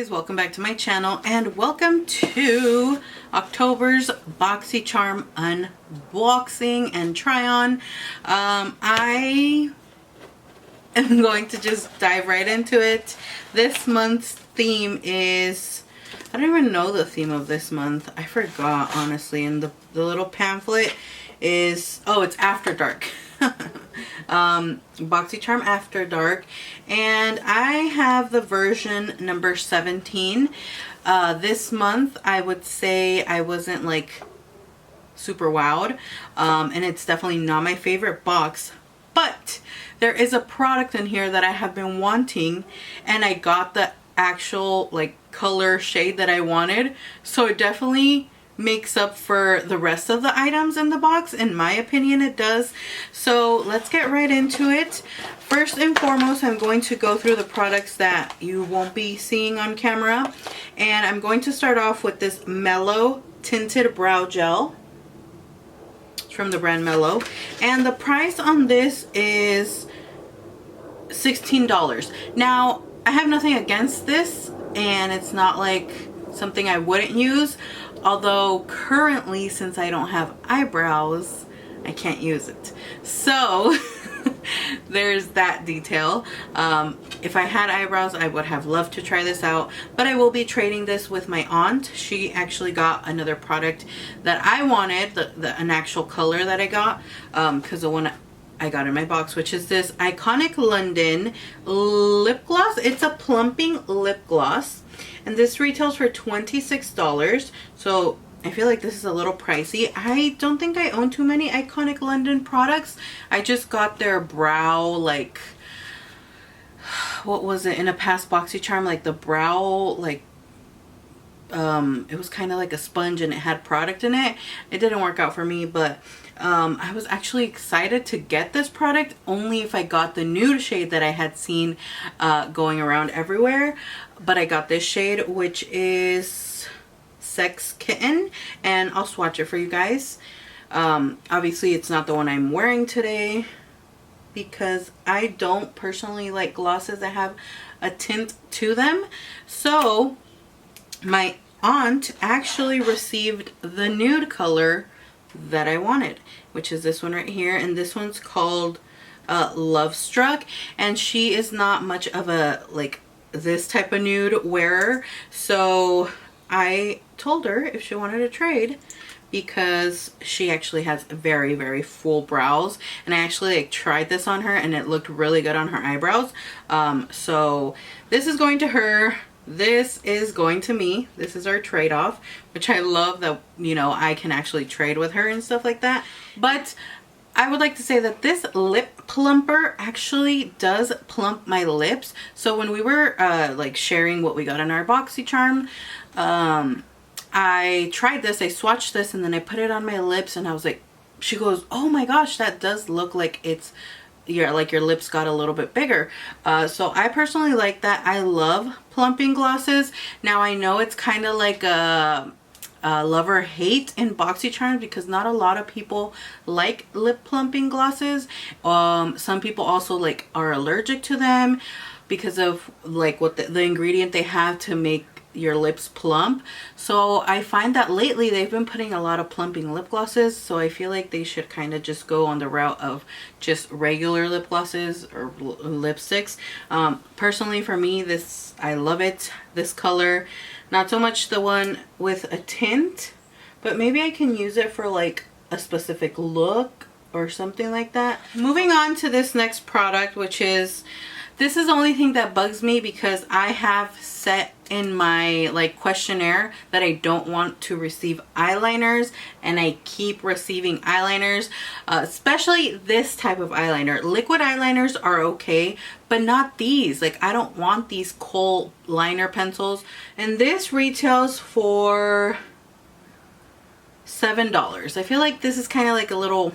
guys, welcome back to my channel and welcome to October's Boxycharm unboxing and try on. I am going to just dive right into it. This month's theme is, I don't even know the theme of this month. I forgot, honestly, and the little pamphlet is, oh, it's After Dark. Boxycharm After Dark, and I have the version number 17. This month I would say I wasn't like super wowed, and it's definitely not my favorite box, but there is a product in here that I have been wanting, and I got the actual like color shade that I wanted, so it definitely makes up for the rest of the items in the box. In my opinion, it does. So let's get right into it. First and foremost, I'm going to go through the products that you won't be seeing on camera, and I'm going to start off with this Mellow Tinted Brow Gel. It's from the brand Mellow, and the price on this is $16. Now, I have nothing against this, and it's not like something I wouldn't use. Although currently, since I don't have eyebrows, I can't use it. So there's that detail. If I had eyebrows, I would have loved to try this out, but I will be trading this with my aunt. She actually got another product that I wanted, an actual color that I got, because the one I got in my box, which is this Iconic London lip gloss. It's a plumping lip gloss, and this retails for $26. So I feel like this is a little pricey. I don't think I own too many Iconic London products. I just got their brow, like, what was it in a past Boxycharm, like the brow, like, it was kind of like a sponge and it had product in it. It didn't work out for me, but I was actually excited to get this product only if I got the nude shade that I had seen going around everywhere. But I got this shade, which is Sex Kitten, and I'll swatch it for you guys. Obviously it's not the one I'm wearing today because I don't personally like glosses that have a tint to them. So my aunt actually received the nude color that I wanted, which is this one right here, and this one's called Love Struck, and she is not much of a like this type of nude wearer, so I told her if she wanted to trade, because she actually has very, very full brows, and I actually like tried this on her and it looked really good on her eyebrows. So this is going to her, this is going to me. This is our trade-off, which I love that, you know, I can actually trade with her and stuff like that. But I would like to say that this lip plumper actually does plump my lips. So when we were like sharing what we got in our Boxycharm, I tried this, I swatched this, and then I put it on my lips, and I was like, she goes, oh my gosh, that does look like it's your lips got a little bit bigger. So I personally like that. I love plumping glosses. Now I know it's kind of like a love or hate in Boxycharm because not a lot of people like lip plumping glosses. Some people also like are allergic to them because of like what the ingredient they have to make your lips plump. So I find that lately they've been putting a lot of plumping lip glosses, so I feel like they should kind of just go on the route of just regular lip glosses or lipsticks. Personally for me, this, I love it, this color. Not so much the one with a tint, but maybe I can use it for like a specific look or something like that. Moving on to this next product, which is, this is the only thing that bugs me because I have set in my like questionnaire that I don't want to receive eyeliners, and I keep receiving eyeliners, especially this type of eyeliner. Liquid eyeliners are okay, but not these. Like, I don't want these kohl liner pencils, and this retails for $7. I feel like this is kind of like a little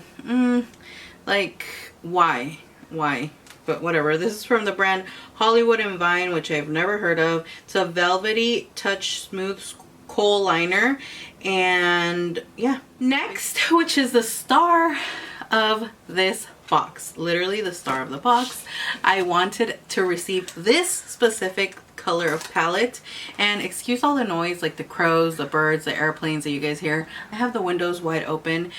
like, why but whatever. This is from the brand Hollywood and Vine, which I've never heard of. It's a velvety touch smooth kohl liner, and yeah. Next, which is the star of this box, literally the star of the box, I wanted to receive this specific color of palette. And excuse all the noise, like the crows, the birds, the airplanes that you guys hear. I have the windows wide open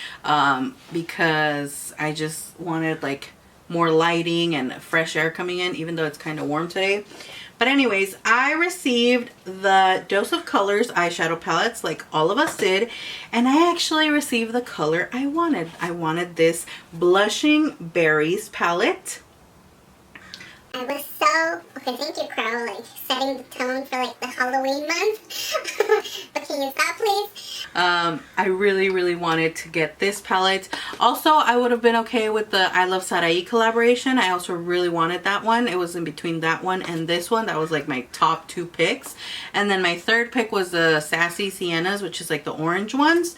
because I just wanted like more lighting and fresh air coming in, even though it's kind of warm today. But anyways, I received the Dose of Colors eyeshadow palettes like all of us did. And I actually received the color I wanted. I wanted this Blushing Berries palette. I was so, okay, thank you, Crow, like setting the tone for like the Halloween month. But can you stop, please? I really wanted to get this palette. Also, I would have been okay with the I Love Sarai collaboration. I also really wanted that one. It was in between that one and this one. That was like my top 2 picks. And then my third pick was the Sassy Siennas, which is like the orange ones.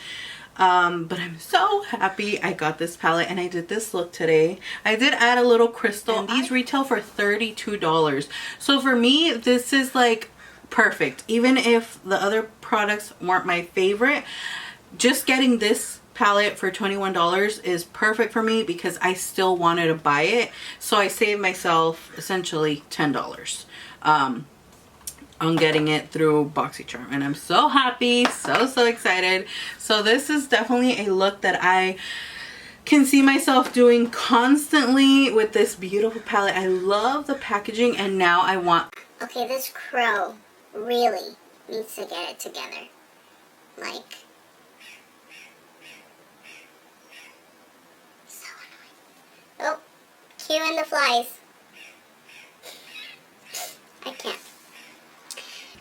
But I'm so happy I got this palette and I did this look today. I did add a little crystal. And these retail for $32. So for me, this is like perfect. Even if the other products weren't my favorite, just getting this palette for $21 is perfect for me because I still wanted to buy it. So I saved myself essentially $10. On getting it through Boxycharm, and I'm so happy, so excited. So this is definitely a look that I can see myself doing constantly with this beautiful palette. I love the packaging, and now I want... Okay, this Crow really needs to get it together. Like, so annoying. Oh, cue in the flies. I can't.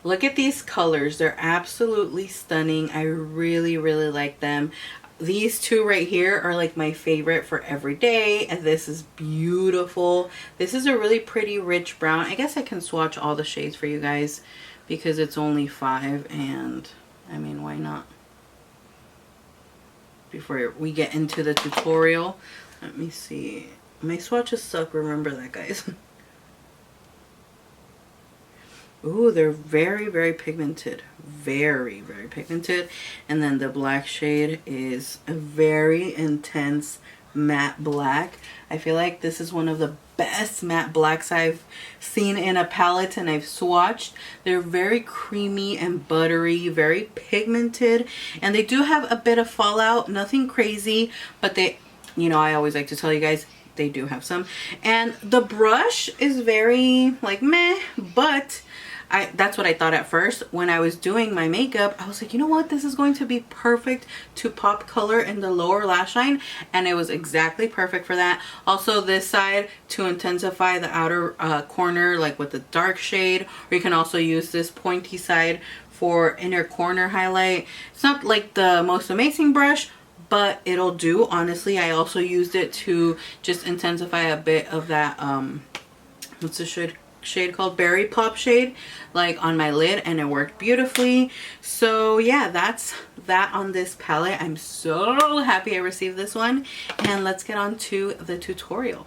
Look at these colors. They're absolutely stunning. I really like them. These two right here are like my favorite for every day. And this is beautiful. This is a really pretty rich brown. I guess I can swatch all the shades for you guys because it's only 5, and I mean, why not? Before we get into the tutorial, let me see. My swatches suck, remember that, guys. Ooh, they're very pigmented. Very pigmented. And then the black shade is a very intense matte black. I feel like this is one of the best matte blacks I've seen in a palette and I've swatched. They're very creamy and buttery, very pigmented, and they do have a bit of fallout. Nothing crazy, but they, you know, I always like to tell you guys, they do have some. And the brush is very like meh, but that's what I thought at first. When I was doing my makeup, I was like, you know what, this is going to be perfect to pop color in the lower lash line, and it was exactly perfect for that. Also this side to intensify the outer corner, like with the dark shade, or you can also use this pointy side for inner corner highlight. It's not like the most amazing brush, but it'll do. Honestly, I also used it to just intensify a bit of that what's the shade called, Berry Pop shade, like on my lid, and it worked beautifully. So yeah, that's that on this palette. I'm so happy I received this one, and let's get on to the tutorial.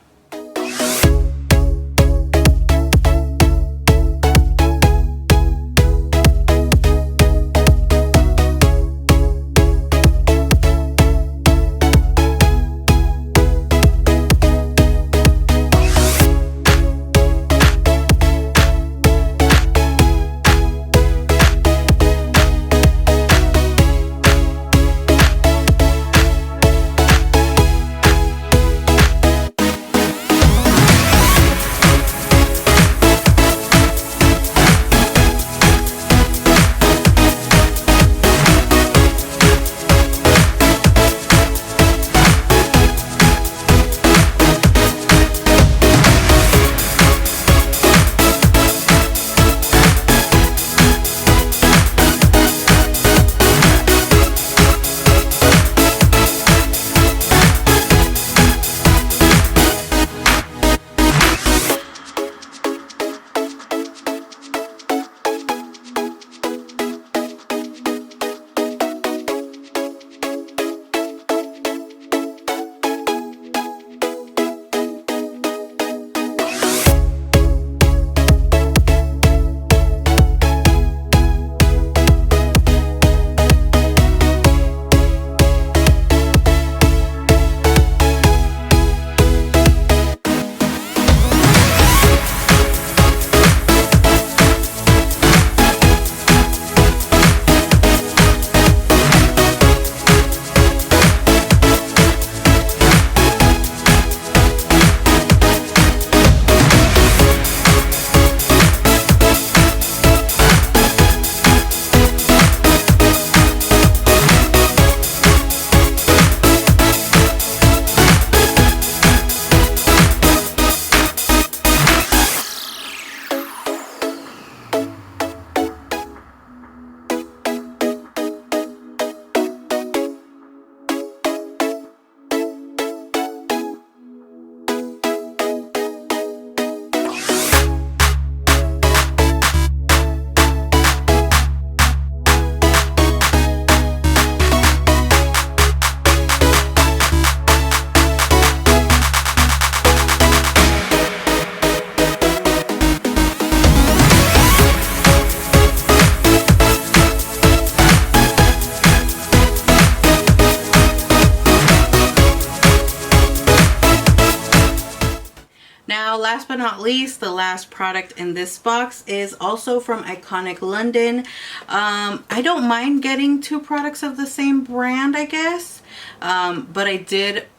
last but not least, the last product in this box is also from Iconic London. I don't mind getting 2 products of the same brand, I guess. But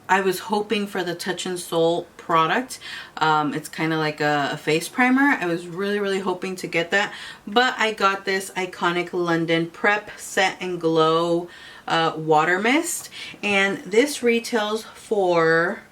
I was hoping for the Touch and Soul product. It's kind of like a face primer. I was really hoping to get that, but I got this Iconic London Prep Set and Glow water mist, and this retails for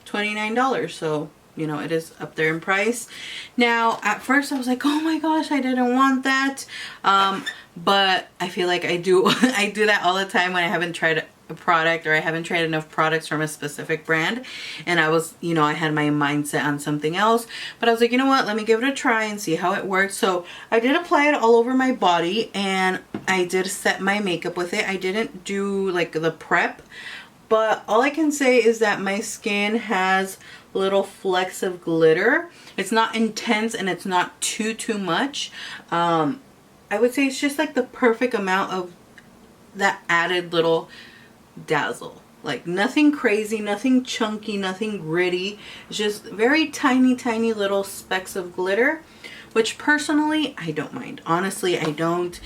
$29. So, you know, it is up there in price. Now, at first I was like, oh my gosh, I didn't want that. But I feel like I do I do that all the time when I haven't tried a product, or I haven't tried enough products from a specific brand, and I was, you know, I had my mindset on something else, but I was like, you know what, let me give it a try and see how it works. So I did apply it all over my body, and I did set my makeup with it. I didn't do like the prep, but all I can say is that my skin has little flecks of glitter. It's not intense and it's not too much. I would say it's just like the perfect amount of that added little dazzle. Like nothing crazy, nothing chunky, nothing gritty. It's just very tiny little specks of glitter, which personally I don't mind. Honestly, I don't.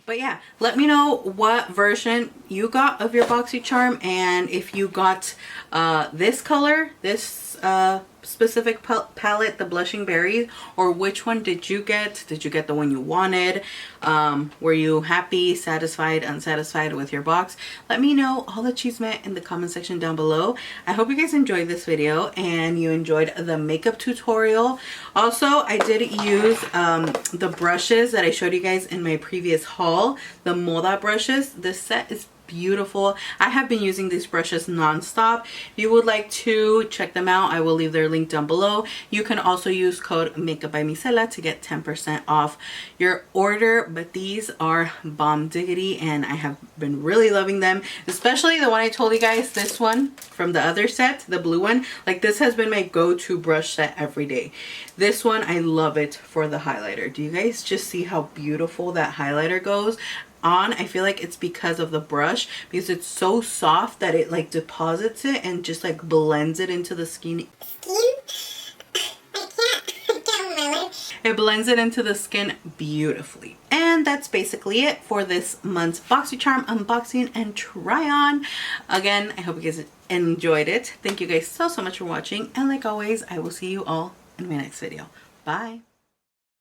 But yeah, let me know what version you got of your Boxycharm, and if you got this color, this specific palette, the Blushing Berries, or which one did you get? Did you get the one you wanted? Were you happy, satisfied, unsatisfied with your box? Let me know all the chisme in the comment section down below. I hope you guys enjoyed this video and you enjoyed the makeup tutorial. Also, I did use the brushes that I showed you guys in my previous haul, the Moda brushes. This set is beautiful. I have been using these brushes non-stop. If you would like to check them out, I will leave their link down below. You can also use code MakeupByMisela to get 10% off your order. But these are bomb diggity, and I have been really loving them, especially the one I told you guys, this one from the other set, the blue one. Like, this has been my go-to brush set every day. This one, I love it for the highlighter. Do you guys just see how beautiful that highlighter goes on? I feel like it's because of the brush, because it's so soft that it like deposits it and just like blends it into the skin. It blends it into the skin beautifully. And that's basically it for this month's Boxycharm unboxing and try on. Again, I hope you guys enjoyed it. Thank you guys so much for watching, and like always, I will see you all in my next video. Bye.